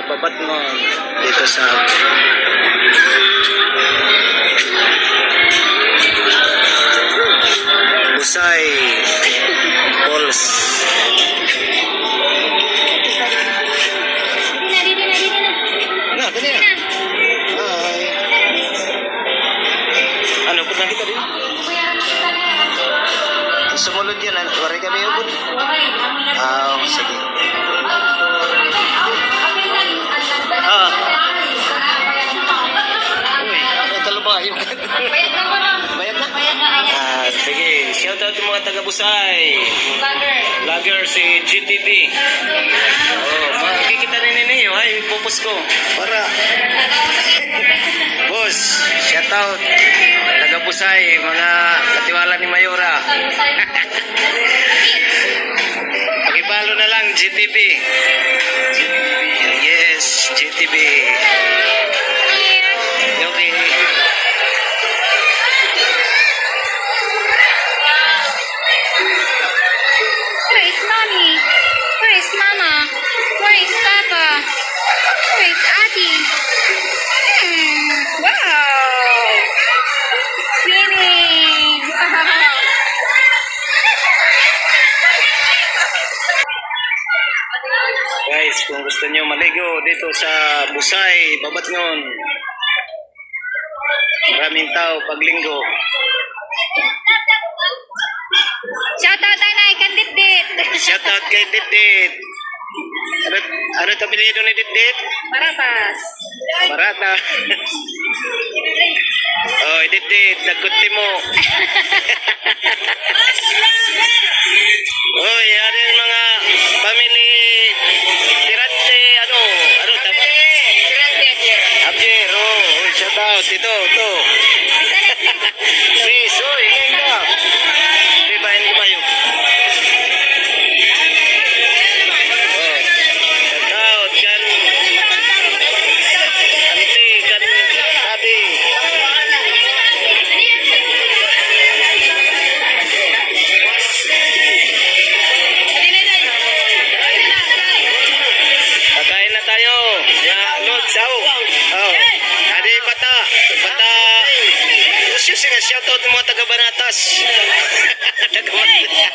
Babatngon dito sa Busay Falls. Na, dali na. Hi. Ano, punta kita din? Sumunod yan, wari kami ubod. Sige. Uy, talo ba yung bayad na? Sige, shout out yung mga taga-Busay. Vlogger si GTV. Makikita na ninyo, ay, pupus ko. Para. Boss, shout out. Taga-Busay, mga katiwala ni Mayora. Pakibalo na lang, GTV. Yes, GTV. Okay. Where is mommy? Where is mama? Where is papa? Where is Ati? Wow! Swimming! Guys, kung gusto niyo maligo dito sa Busay, Babatngon. Maraming tao paglinggo. Shout out Anay, kan Ditdit! Shout out kay Ditdit. Ano tapilido ni Ditdit? Parapas! Barata. Oh, Ditdit, nagkuti mo. Oh, yan yung mga family Tirante, ano tama? Abjer, shout out, ito. Please, ngayon ka. Dibahin ko ba yun? Shout out, kan Ante, kan Sabi. Kakain na tayo. Ya, Lods, Adi bata. Shout out ng mga taga-Banatas. Taga-Banatas.